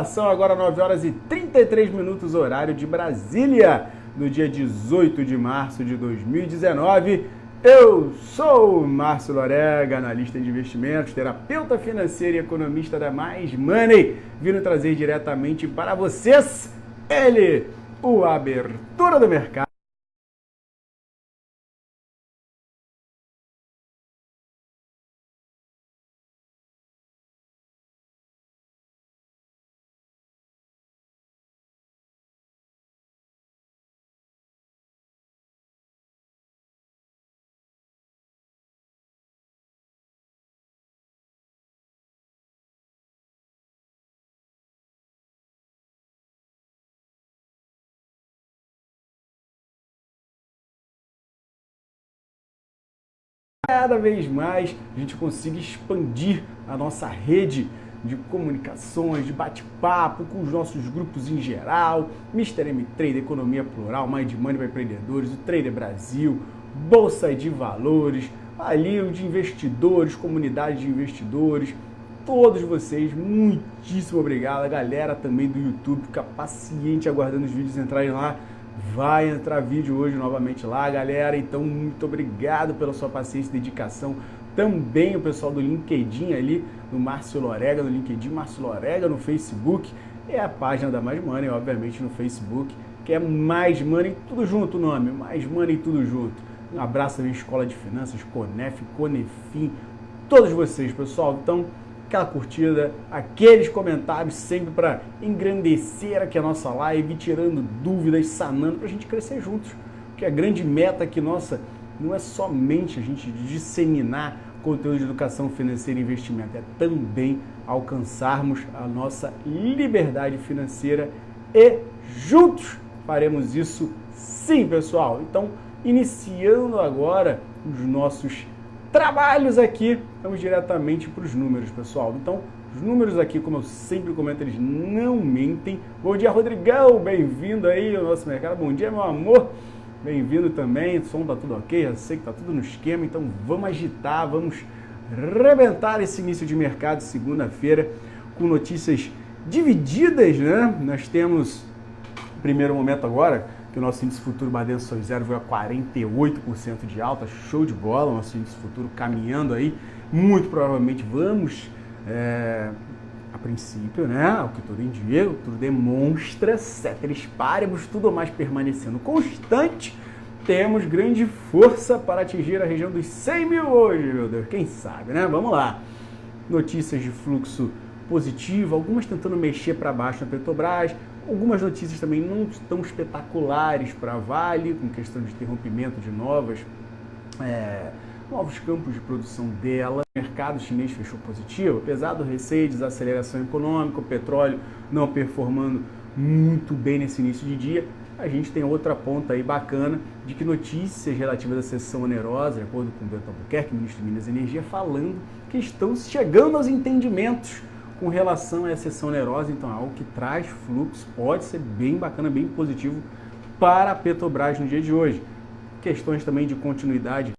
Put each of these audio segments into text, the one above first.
São agora 9 horas e 33 minutos, horário de Brasília, no dia 18 de março de 2019. Eu sou o Márcio Lorega, analista de investimentos, terapeuta financeiro e economista da Mais Money, vindo trazer diretamente para vocês o Abertura do Mercado. Cada vez mais a gente consiga expandir a nossa rede de comunicações, de bate-papo com os nossos grupos em geral, Mr. M Trader, Economia Plural, Mind Money para Empreendedores, o Trader Brasil, Bolsa de Valores, ali o de investidores, comunidade de investidores, todos vocês, muitíssimo obrigado. A galera também do YouTube, fica paciente aguardando os vídeos entrarem lá. Vai entrar vídeo hoje novamente lá, galera, então muito obrigado pela sua paciência e dedicação. Também o pessoal do LinkedIn ali, no Márcio Lorega, no LinkedIn, Márcio Lorega no Facebook, é a página da Mais Money, obviamente, no Facebook, que é Mais Money, tudo junto o nome, Mais Money, tudo junto. Um abraço também, Escola de Finanças, Conef, Conefim, todos vocês, pessoal. Então, aquela curtida, aqueles comentários sempre para engrandecer aqui a nossa live, tirando dúvidas, sanando, para a gente crescer juntos. Porque a grande meta aqui nossa não é somente a gente disseminar conteúdo de educação financeira e investimento, é também alcançarmos a nossa liberdade financeira e juntos faremos isso sim, pessoal. Então, iniciando agora os nossos trabalhos aqui, vamos diretamente para os números, pessoal. Então, os números aqui, como eu sempre comento, eles não mentem. Bom dia, Rodrigão, bem-vindo aí ao nosso mercado. Bom dia, meu amor, bem-vindo também. O som tá tudo ok, já sei que tá tudo no esquema, então vamos agitar, vamos rebentar esse início de mercado, segunda-feira, com notícias divididas, né? Nós temos, primeiro momento agora, que o nosso índice futuro Badença Soy 0,48% de alta, show de bola, o nosso índice futuro caminhando aí, muito provavelmente vamos, a princípio, né, ao que tudo indica, tudo demonstra, ceteris paribus, tudo mais permanecendo constante, temos grande força para atingir a região dos 100 mil hoje, meu Deus, quem sabe, né, vamos lá. Notícias de fluxo positivo, algumas tentando mexer para baixo na Petrobras, algumas notícias também não tão espetaculares para a Vale, com questão de interrompimento de novos campos de produção dela. O mercado chinês fechou positivo, apesar do receio de desaceleração econômica, o petróleo não performando muito bem nesse início de dia. A gente tem outra ponta aí bacana de que notícias relativas à cessão onerosa, de acordo com o Bento Albuquerque, ministro de Minas e Energia, falando que estão chegando aos entendimentos com relação a essa cessão onerosa. Então, algo que traz fluxo, pode ser bem bacana, bem positivo para a Petrobras no dia de hoje. Questões também de continuidade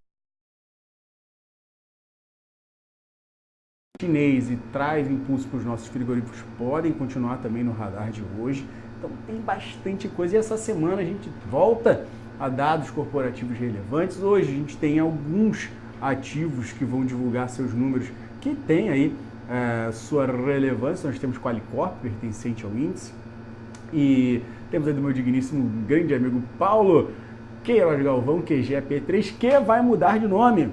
chinês e traz impulso para os nossos frigoríficos, podem continuar também no radar de hoje. Então, tem bastante coisa. E essa semana a gente volta a dados corporativos relevantes. Hoje a gente tem alguns ativos que vão divulgar seus números, que tem aí sua relevância. Nós temos Qualicorp, pertencente ao índice, e temos aí do meu digníssimo grande amigo Paulo Queiroz Galvão, QGEP3, que vai mudar de nome,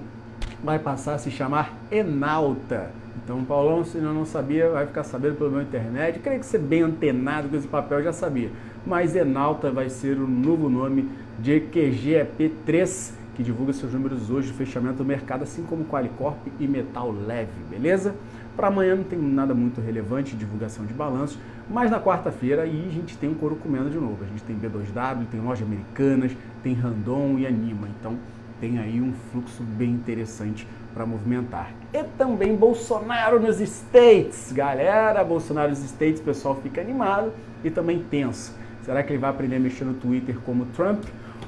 vai passar a se chamar Enalta. Então, Paulão, se não sabia, vai ficar sabendo pelo meu internet. Eu creio que você é bem antenado com esse papel, já sabia. Mas Enalta vai ser o novo nome de QGEP3, que divulga seus números hoje de fechamento do mercado, assim como Qualicorp e Metal Leve, beleza? Para amanhã não tem nada muito relevante, divulgação de balanços, mas na quarta-feira aí a gente tem um couro comendo de novo. A gente tem B2W, tem Lojas Americanas, tem Randon e Anima, então tem aí um fluxo bem interessante para movimentar. E também Bolsonaro nos States, galera, Bolsonaro nos States, o pessoal fica animado e também tenso. Será que ele vai aprender a mexer no Twitter como Trump?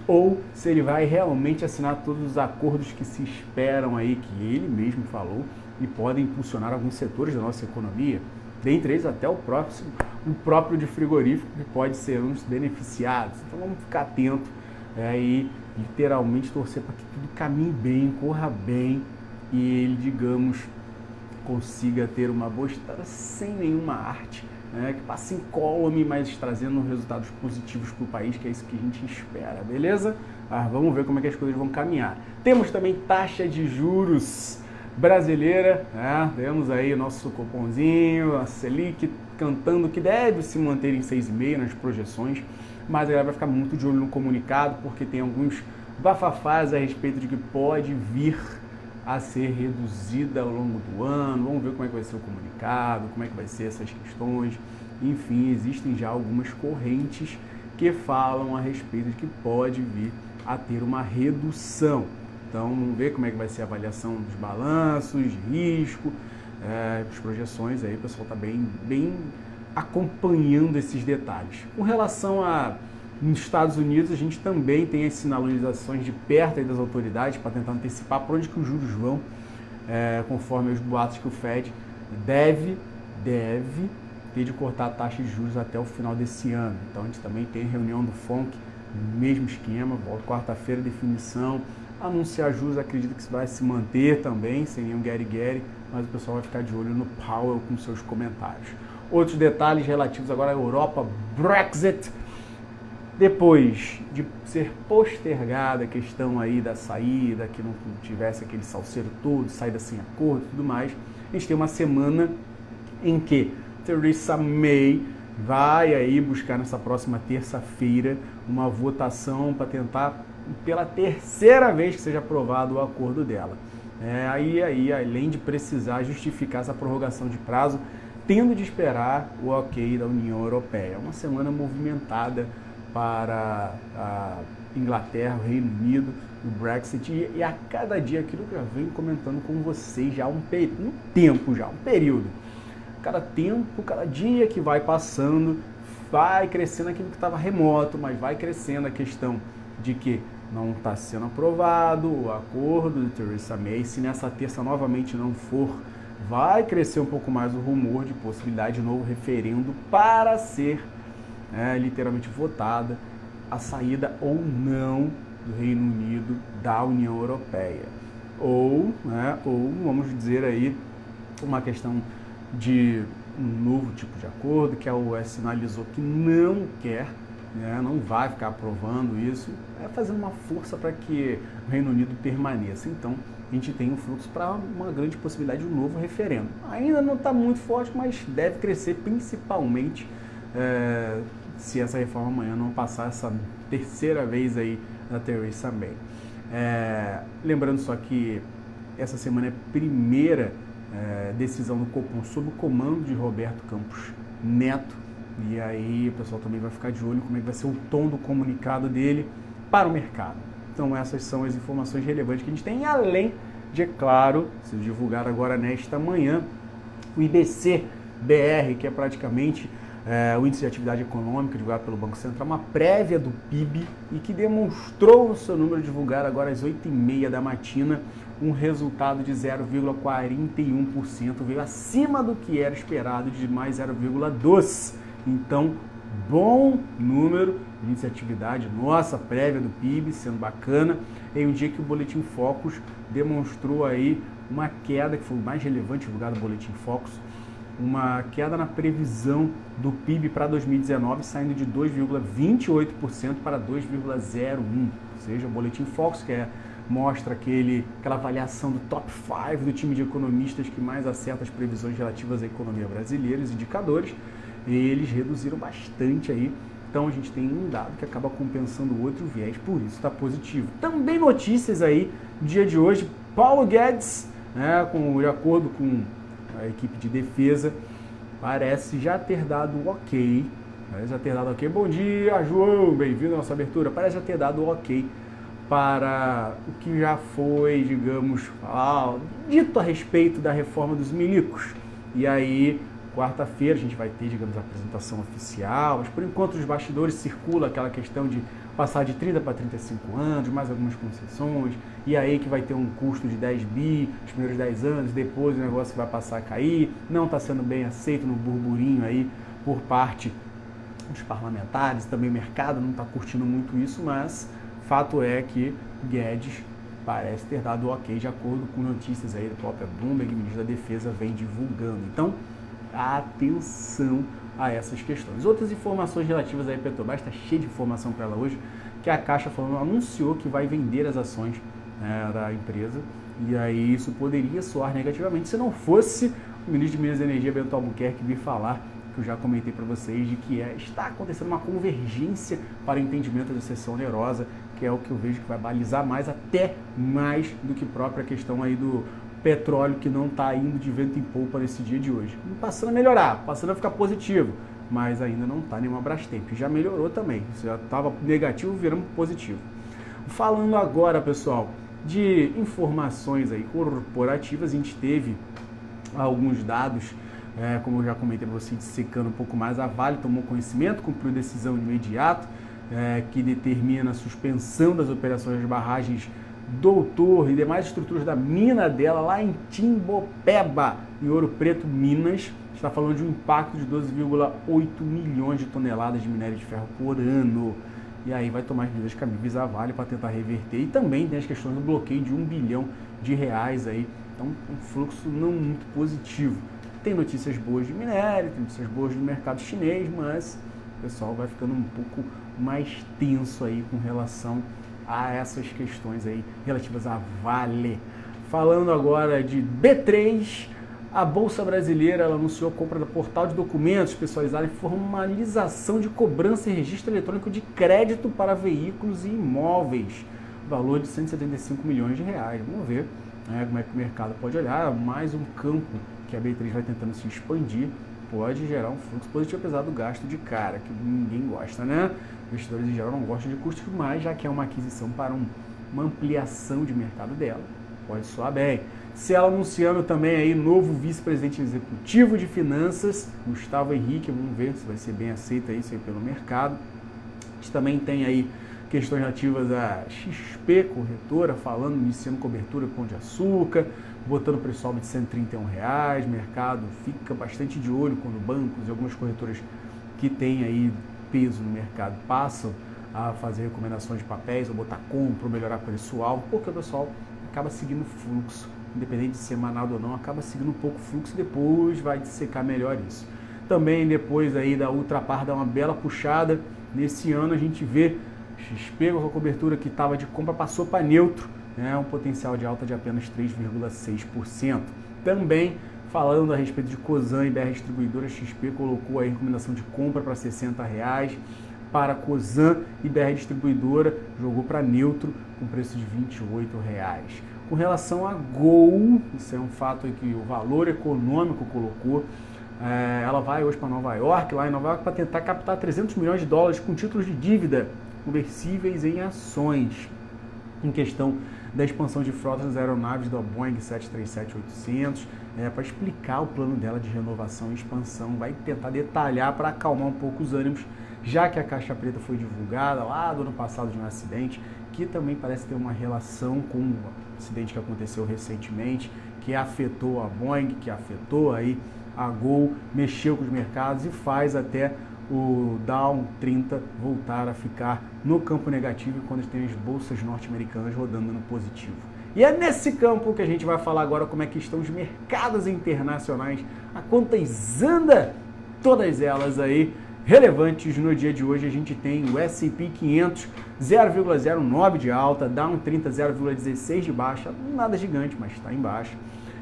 Ou se ele vai realmente assinar todos os acordos que se esperam aí, que ele mesmo falou, e podem impulsionar alguns setores da nossa economia? dentre eles até o próprio de frigorífico, que pode ser um dos beneficiados. Então vamos ficar atento e literalmente torcer para que tudo caminhe bem, corra bem e ele, digamos, consiga ter uma boa estrada sem nenhuma arte, que passe incólume, mas trazendo resultados positivos para o país, que é isso que a gente espera, beleza? Vamos ver como é que as coisas vão caminhar. Temos também taxa de juros brasileira, temos aí o nosso cupomzinho, a Selic cantando que deve se manter em 6,5 nas projeções, mas a galera vai ficar muito de olho no comunicado, porque tem alguns bafafás a respeito de que pode vir a ser reduzida ao longo do ano. Vamos ver como é que vai ser o comunicado, como é que vai ser essas questões. Enfim, existem já algumas correntes que falam a respeito de que pode vir a ter uma redução. Então, vamos ver como é que vai ser a avaliação dos balanços, de risco, as projeções aí, o pessoal está bem acompanhando esses detalhes. Com relação nos Estados Unidos, a gente também tem as sinalizações de perto aí das autoridades para tentar antecipar para onde que os juros vão, conforme os boatos que o Fed deve ter de cortar a taxa de juros até o final desse ano. Então, a gente também tem reunião do FONC, mesmo esquema, quarta-feira, definição, anunciar juros, acredito que isso vai se manter também, sem nenhum guerre-guerre, mas o pessoal vai ficar de olho no Powell com seus comentários. Outros detalhes relativos agora à Europa, Brexit. Depois de ser postergada a questão aí da saída, que não tivesse aquele salseiro todo, saída sem acordo e tudo mais, a gente tem uma semana em que Theresa May vai aí buscar nessa próxima terça-feira uma votação para tentar, pela terceira vez, que seja aprovado o acordo dela. Aí, além de precisar justificar essa prorrogação de prazo, tendo de esperar o ok da União Europeia. É uma semana movimentada para a Inglaterra, o Reino Unido, o Brexit, e a cada dia, aquilo que eu venho comentando com vocês já há um período. Cada dia que vai passando, vai crescendo aquilo que estava remoto, mas vai crescendo a questão de que não está sendo aprovado o acordo de Theresa May. Se nessa terça novamente não for, vai crescer um pouco mais o rumor de possibilidade de novo referendo para ser literalmente votada a saída ou não do Reino Unido da União Europeia. Ou vamos dizer aí, uma questão de um novo tipo de acordo, que a UE sinalizou que não quer, não vai ficar aprovando isso, fazendo uma força para que o Reino Unido permaneça. Então, a gente tem um fluxo para uma grande possibilidade de um novo referendo. Ainda não está muito forte, mas deve crescer principalmente se essa reforma amanhã não passar essa terceira vez aí da Theresa May. Lembrando só que essa semana é a primeira decisão do Copom sob o comando de Roberto Campos Neto, e aí o pessoal também vai ficar de olho como é que vai ser o tom do comunicado dele para o mercado. Então essas são as informações relevantes que a gente tem, além de, é claro, se divulgar agora nesta manhã, o IBC-BR, que é praticamente o Índice de Atividade Econômica divulgado pelo Banco Central, uma prévia do PIB, e que demonstrou no seu número divulgado agora às 8h30 da matina um resultado de 0,41%, veio acima do que era esperado de mais 0,2%. Então, bom número de índice de atividade, nossa prévia do PIB sendo bacana, em um dia que o Boletim Focus demonstrou aí uma queda, que foi o mais relevante divulgado no Boletim Focus, uma queda na previsão do PIB para 2019, saindo de 2,28% para 2,01%. Ou seja, o Boletim Focus, que mostra aquela avaliação do top 5 do time de economistas que mais acerta as previsões relativas à economia brasileira, os indicadores, eles reduziram bastante aí. Então a gente tem um dado que acaba compensando o outro viés, por isso está positivo. Também notícias aí, dia de hoje, Paulo Guedes, de acordo com a equipe de defesa, parece já ter dado ok. Bom dia, João, bem-vindo à nossa abertura. Parece já ter dado ok para o que já foi, digamos, dito a respeito da reforma dos milicos. E aí, quarta-feira a gente vai ter, digamos, a apresentação oficial, mas por enquanto os bastidores circula aquela questão de passar de 30 para 35 anos, mais algumas concessões, e aí que vai ter um custo de 10 bi os primeiros 10 anos, depois o negócio vai passar a cair, não está sendo bem aceito no burburinho aí por parte dos parlamentares, também o mercado não está curtindo muito isso, mas fato é que Guedes parece ter dado ok de acordo com notícias aí do próprio Bloomberg, ministro da Defesa vem divulgando. Então, atenção a essas questões. Outras informações relativas à Petrobras, está cheio de informação para ela hoje, que a Caixa anunciou que vai vender as ações da empresa, e aí isso poderia soar negativamente se não fosse o ministro de Minas e Energia, Bento Albuquerque, vir falar, que eu já comentei para vocês, de que está acontecendo uma convergência para o entendimento da cessão onerosa, que é o que eu vejo que vai balizar mais, até mais do que própria questão aí do petróleo, que não está indo de vento em polpa nesse dia de hoje. Passando a melhorar, passando a ficar positivo, mas ainda não está nenhuma Brastemp. Já melhorou também, isso já estava negativo, virando positivo. Falando agora, pessoal, de informações aí corporativas, a gente teve alguns dados, como eu já comentei para vocês, dissecando um pouco mais. A Vale tomou conhecimento, cumpriu decisão de imediato, que determina a suspensão das operações das barragens Doutor e demais estruturas da mina dela lá em Timbopeba, em Ouro Preto, Minas. Está falando de um impacto de 12,8 milhões de toneladas de minério de ferro por ano. E aí vai tomar as medidas cabíveis à Vale para tentar reverter. E também tem as questões do bloqueio de R$1 bilhão aí. Então, um fluxo não muito positivo. Tem notícias boas de minério, tem notícias boas do mercado chinês, mas o pessoal vai ficando um pouco mais tenso aí com relação a essas questões aí relativas à Vale. Falando agora de B3, a Bolsa Brasileira ela anunciou a compra do portal de documentos especializado em formalização de cobrança e registro eletrônico de crédito para veículos e imóveis, valor de R$175 milhões. Vamos ver como é que o mercado pode olhar. Mais um campo que a B3 vai tentando se expandir, pode gerar um fluxo positivo, apesar do gasto de cara, que ninguém gosta, né? Investidores em geral não gostam de custos, mas já que é uma aquisição para uma ampliação de mercado dela, pode soar bem. Cielo anunciando também aí novo vice-presidente executivo de finanças, Gustavo Henrique, vamos ver se vai ser bem aceito isso aí pelo mercado. A gente também tem aí questões relativas a XP Corretora, falando, iniciando cobertura com Pão de Açúcar, botando preço-alvo de R$131, mercado fica bastante de olho quando bancos e algumas corretoras que têm aí peso no mercado passam a fazer recomendações de papéis, ou botar compra, ou melhorar preço-alvo, porque o pessoal acaba seguindo o fluxo, independente de ser manado ou não, acaba seguindo um pouco o fluxo e depois vai dissecar melhor isso. Também depois aí da Ultrapar dar uma bela puxada, nesse ano a gente vê XP com a cobertura que estava de compra passou para neutro, um potencial de alta de apenas 3,6%. Também falando a respeito de Cosan e BR Distribuidora, XP colocou a recomendação de compra para R$60, para Cosan e BR Distribuidora jogou para neutro com preço de R$28. Com relação a Gol, isso é um fato que o Valor Econômico colocou, ela vai hoje para Nova York, lá em Nova York, para tentar captar $300 milhões com títulos de dívida conversíveis em ações, em questão da expansão de frotas das aeronaves da Boeing 737-800, para explicar o plano dela de renovação e expansão, vai tentar detalhar para acalmar um pouco os ânimos, já que a caixa preta foi divulgada lá do ano passado de um acidente, que também parece ter uma relação com o acidente que aconteceu recentemente, que afetou a Boeing, que afetou aí a Gol, mexeu com os mercados e faz até o Dow 30 voltar a ficar no campo negativo quando tem as bolsas norte-americanas rodando no positivo. E é nesse campo que a gente vai falar agora como é que estão os mercados internacionais, a quantas anda, todas elas aí relevantes no dia de hoje. A gente tem o S&P 500 0,09 de alta, Dow 30 0,16 de baixa, nada gigante, mas está em baixa.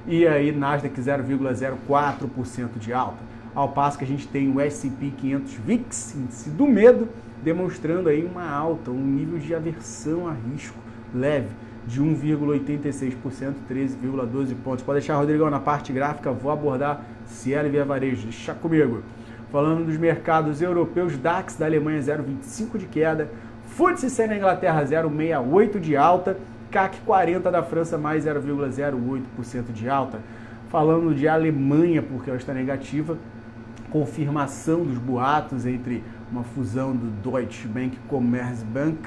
E aí Nasdaq 0,04% de alta. Ao passo que a gente tem o S&P 500 VIX, índice do medo, demonstrando aí uma alta, um nível de aversão a risco leve de 1,86%, 13,12 pontos. Pode deixar, Rodrigão, na parte gráfica, vou abordar Cielo e Via Varejo, deixa comigo. Falando dos mercados europeus, DAX da Alemanha 0,25 de queda, FTSE 100 na Inglaterra 0,68 de alta, CAC 40 da França mais 0,08% de alta. Falando de Alemanha, porque ela está negativa, confirmação dos boatos entre uma fusão do Deutsche Bank e Commerzbank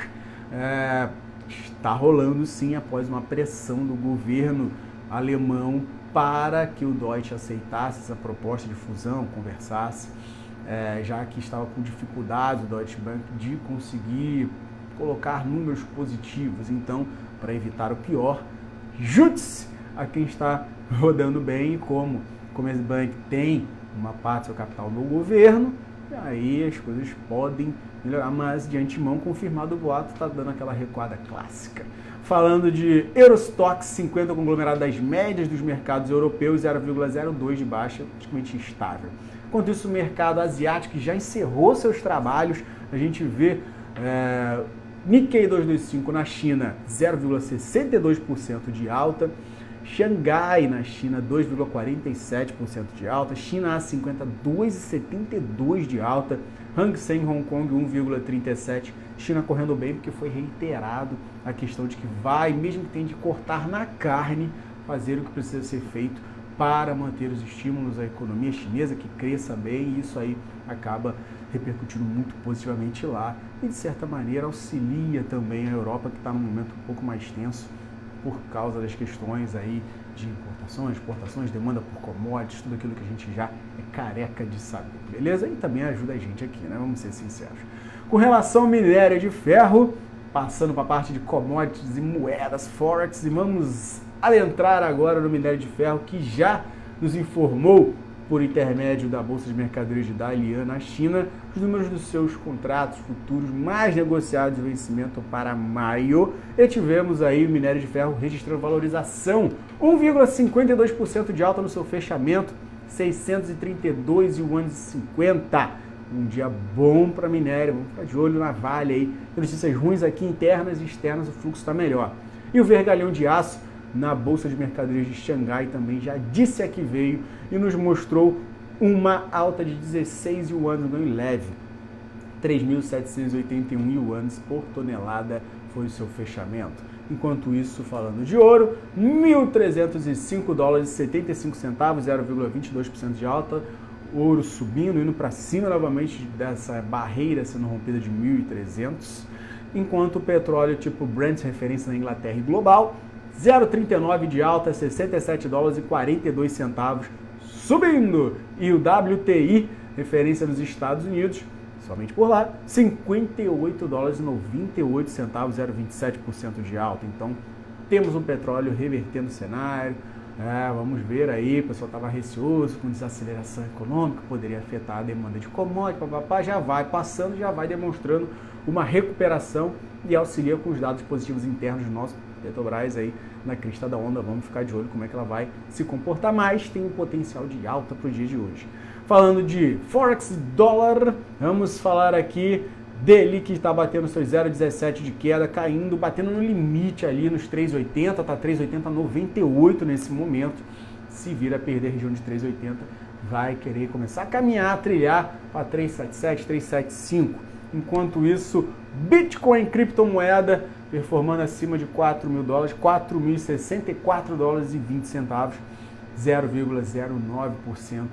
está rolando sim após uma pressão do governo alemão para que o Deutsche aceitasse essa proposta de fusão, conversasse, já que estava com dificuldade o Deutsche Bank de conseguir colocar números positivos. Então, para evitar o pior, junte-se a quem está rodando bem, e como o Commerzbank tem uma parte do seu capital no governo, e aí as coisas podem melhorar, mas de antemão, confirmado o boato, está dando aquela recuada clássica. Falando de Eurostoxx 50, conglomerado das médias dos mercados europeus, 0,02 de baixa, praticamente instável. Enquanto isso, o mercado asiático já encerrou seus trabalhos. A gente vê Nikkei 225 na China, 0,62% de alta. Xangai na China, 2,47% de alta. China A50, 2,72% de alta. Hang Seng Hong Kong, 1,37%. China correndo bem porque foi reiterado a questão de que vai, mesmo que tenha de cortar na carne, fazer o que precisa ser feito para manter os estímulos à economia chinesa, que cresça bem, e isso aí acaba repercutindo muito positivamente lá e, de certa maneira, auxilia também a Europa, que está num momento um pouco mais tenso por causa das questões aí de importações, exportações, demanda por commodities, tudo aquilo que a gente já é careca de saber, beleza? E também ajuda a gente aqui, né? Vamos ser sinceros. Com relação ao minério de ferro, passando para a parte de commodities e moedas, forex, e vamos adentrar agora no minério de ferro, que já nos informou, por intermédio da Bolsa de Mercadorias de Dalian na China, os números dos seus contratos futuros mais negociados de vencimento para maio, e tivemos aí o minério de ferro registrando valorização, 1,52% de alta no seu fechamento, 632 yuans e 50. Um dia bom para minério, vamos ficar de olho na Vale aí. Notícias ruins aqui, internas e externas, o fluxo está melhor. E o vergalhão de aço na Bolsa de Mercadorias de Xangai também já disse a que veio e nos mostrou uma alta de 16 yuans no ganho leve. 3.781 yuans por tonelada foi o seu fechamento. Enquanto isso, falando de ouro, 1.305 dólares e 75 centavos, 0,22% de alta. Ouro subindo, indo para cima novamente dessa barreira sendo rompida de 1.300. Enquanto o petróleo tipo Brent, referência na Inglaterra e global, 0,39 de alta, 67 dólares e 42 centavos, subindo. E o WTI, referência nos Estados Unidos, somente por lá, 58 dólares e 98 centavos, 0,27% de alta. Então, temos um petróleo revertendo o cenário. Vamos ver aí, o pessoal estava receoso com desaceleração econômica, poderia afetar a demanda de commodities, papapá, já vai passando, já vai demonstrando uma recuperação e auxilia com os dados positivos internos do nosso Petrobras aí na crista da onda. Vamos ficar de olho como é que ela vai se comportar, mas tem um potencial de alta para o dia de hoje. Falando de Forex dólar, vamos falar aqui dele que está batendo seus 0,17 de queda, caindo, batendo no limite ali nos 3,80, está 3,80,98 nesse momento. Se vir a perder a região de 3,80, vai querer começar a caminhar, a trilhar para 3,77, 3,75. Enquanto isso, Bitcoin, criptomoeda, performando acima de 4 mil dólares, 4.064 dólares e 20 centavos, 0,09%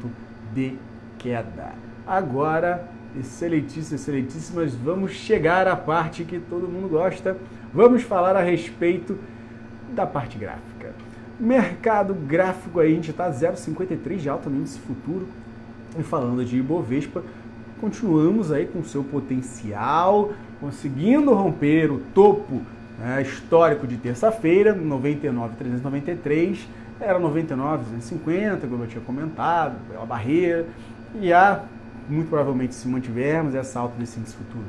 de queda. Agora, excelentíssimas, vamos chegar à parte que todo mundo gosta. Vamos falar a respeito da parte gráfica. Mercado gráfico aí, a gente está 0,53 de alta no índice futuro. E falando de Ibovespa, continuamos aí com seu potencial, conseguindo romper o topo histórico de terça-feira, 99.393, era 99.250, como eu tinha comentado, pela barreira, e muito provavelmente, se mantivermos essa alta desse índice futuro,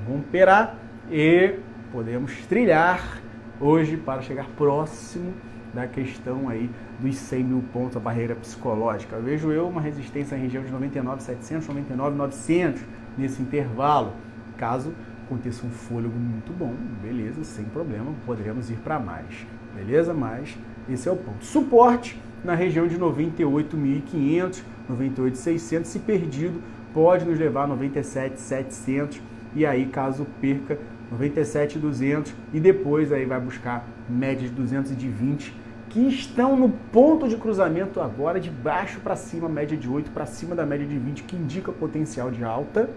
romperá e podemos trilhar hoje para chegar próximo da questão aí dos 100 mil pontos, a barreira psicológica. Eu vejo uma resistência na região de 99.700, 99.900 nesse intervalo. Caso aconteça um fôlego muito bom, beleza, sem problema, poderemos ir para mais, beleza? Mas esse é o ponto. Suporte na região de 98.500, 98.600, se perdido, pode nos levar a 97.700 e aí, caso perca, 97.200 e depois aí vai buscar média de 220 que estão no ponto de cruzamento agora, de baixo para cima, média de 8 para cima da média de 20, que indica potencial de alta,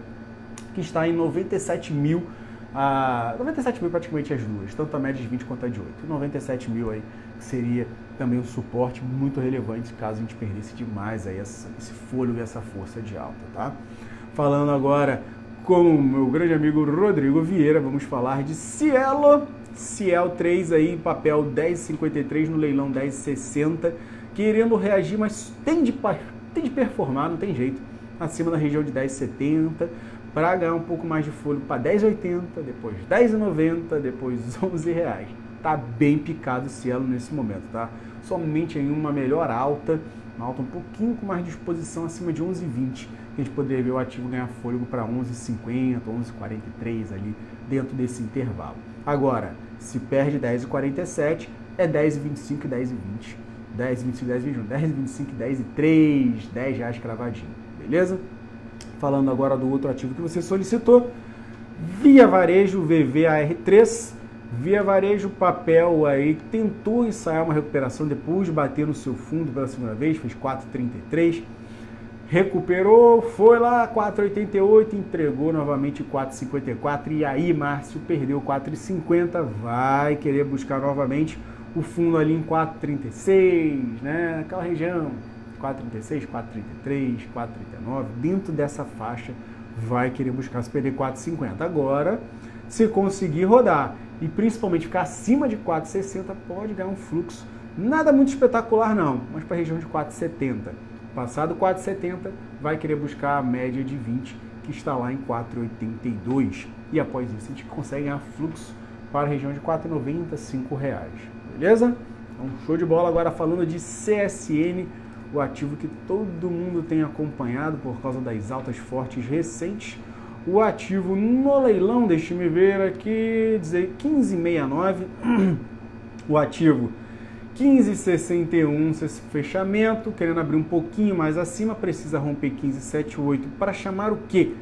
que está em 97 mil, 97 mil praticamente as duas, tanto a média de 20 quanto a de 8. 97 mil aí seria também um suporte muito relevante caso a gente perdesse demais aí esse fôlego e essa força de alta, tá? Falando agora com o meu grande amigo Rodrigo Vieira, vamos falar de Cielo 3 aí, papel 10,53 no leilão 10,60, querendo reagir, mas tem de performar, não tem jeito, acima da região de 10,70, para ganhar um pouco mais de fôlego para 10,80, depois 10,90, depois R$11. Tá bem picado o Cielo nesse momento, tá? Somente em uma melhor alta, uma alta um pouquinho com mais disposição, acima de 11,20, que a gente poderia ver o ativo ganhar fôlego para 11,50, 11,43 ali dentro desse intervalo. Agora, se perde 10,47, é 10,25 e 10,20. 10,25, 10,21, 10,25, 10,3, R$10 cravadinho, beleza? Falando agora do outro ativo que você solicitou, Via Varejo VVAR3. Via Varejo, papel aí, tentou ensaiar uma recuperação depois de bater no seu fundo pela segunda vez, fez 4,33, recuperou, foi lá 4,88, entregou novamente 4,54, e aí Márcio perdeu 4,50, vai querer buscar novamente o fundo ali em 4,36, né, naquela região, 4,36, 4,33, 4,39, dentro dessa faixa vai querer buscar se perder 4,50. Agora, se conseguir rodar e principalmente ficar acima de 4,60, pode ganhar um fluxo, nada muito espetacular não, mas para a região de 4,70. Passado 4,70, vai querer buscar a média de 20, que está lá em 4,82. E após isso, a gente consegue ganhar fluxo para a região de 4,90, R$5. Beleza? Então, show de bola. Agora falando de CSN, o ativo que todo mundo tem acompanhado por causa das altas fortes recentes. O ativo no leilão, deixe-me ver aqui, dizer 15,69. O ativo 15,61 fechamento, querendo abrir um pouquinho mais acima, precisa romper 15,78 para chamar o quê?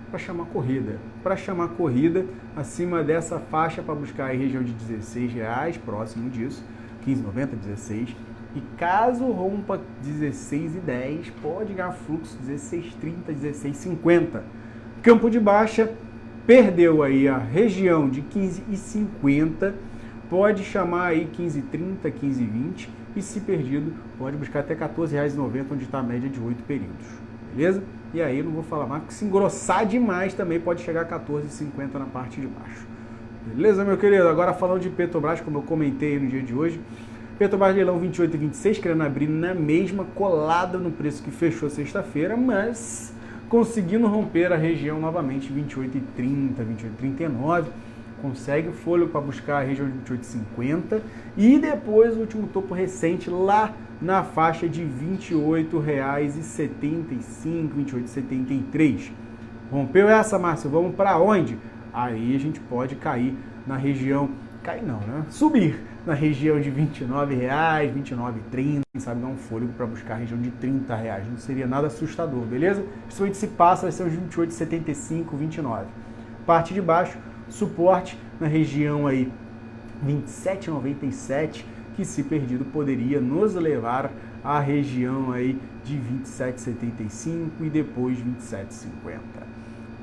Para chamar corrida. Para chamar corrida acima dessa faixa para buscar a região de R$16, próximo disso, 15,90, 16. E caso rompa 16,10, pode ganhar fluxo 16,30, 16,50. Campo de baixa, perdeu aí a região de 15,50, pode chamar aí 15,30, 15,20 e se perdido pode buscar até R$14,90, onde está a média de 8 períodos, beleza? E aí eu não vou falar mais, porque se engrossar demais também pode chegar a 14,50 na parte de baixo, beleza, meu querido? Agora falando de Petrobras, como eu comentei no dia de hoje, Petrobras leilão 28,26, querendo abrir na mesma, colada no preço que fechou sexta-feira, mas conseguindo romper a região novamente 28,30, 28,39, consegue fôlego para buscar a região de 28,50 e depois o último topo recente lá na faixa de R$28,75, 28,73. Rompeu essa, Márcio, vamos para onde? Aí a gente pode cair na região, cair não, né? Subir na região de R$29, R$29,30, sabe, dar um fôlego para buscar a região de R$30, não seria nada assustador, beleza? Principalmente se passa, vai ser uns 28,75, 29. Parte de baixo, suporte na região aí 27,97, que se perdido poderia nos levar à região aí de 27,75 e depois 27,50.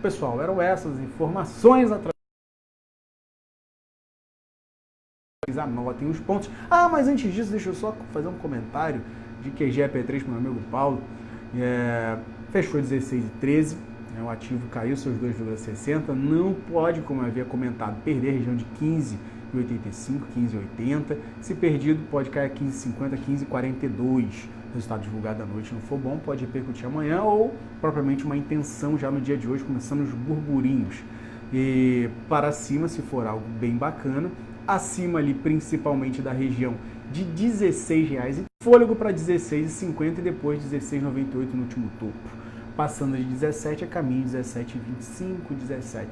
Pessoal, eram essas informações através. Anotem os pontos. Ah, mas antes disso, deixa eu só fazer um comentário de QGEP3 para o meu amigo Paulo. Fechou 16,13, o ativo caiu seus 2,60, não pode, como eu havia comentado, perder a região de 15,85, 15,80. Se perdido, pode cair a 15,50, 15,42. Resultado divulgado à noite não for bom, pode repercutir amanhã ou propriamente uma intenção já no dia de hoje, começando os burburinhos. E para cima, se for algo bem bacana, acima ali principalmente da região de R$16, e fôlego para R$16,50 e depois R$16,98 no último topo. Passando de 17 a caminho de 17,25, 17,50.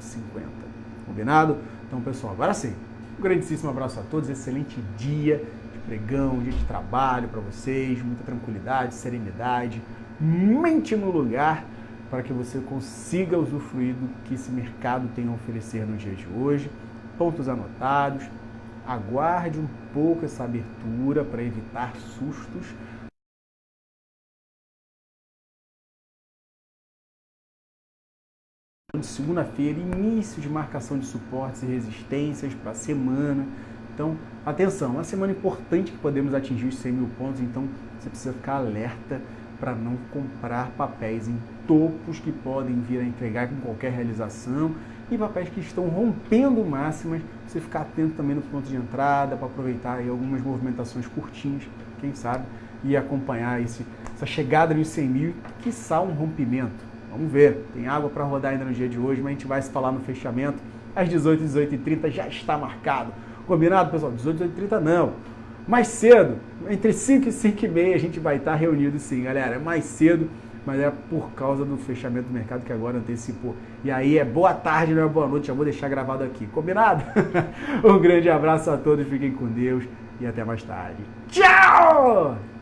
Combinado? Então, pessoal, agora sim. Um grandíssimo abraço a todos, excelente dia de pregão, dia de trabalho para vocês, muita tranquilidade, serenidade, mente no lugar para que você consiga usufruir do que esse mercado tem a oferecer no dia de hoje. Pontos anotados, aguarde um pouco essa abertura para evitar sustos. De segunda-feira, início de marcação de suportes e resistências para a semana. Então, atenção, uma semana importante que podemos atingir os 100 mil pontos, então você precisa ficar alerta para não comprar papéis em topos que podem vir a entregar com qualquer realização e papéis que estão rompendo máximas, você ficar atento também no ponto de entrada para aproveitar aí algumas movimentações curtinhas, quem sabe, e acompanhar essa chegada nos 100 mil, quiçá um rompimento. Vamos ver, tem água para rodar ainda no dia de hoje, mas a gente vai se falar no fechamento às 18h, 18h30, já está marcado. Combinado, pessoal? 18h, 18h30 não. Mais cedo, entre 5 e 5h30 a gente vai estar reunido sim, galera. É mais cedo, mas é por causa do fechamento do mercado que agora antecipou. E aí é boa tarde, não é boa noite, já vou deixar gravado aqui. Combinado? Um grande abraço a todos, fiquem com Deus e até mais tarde. Tchau!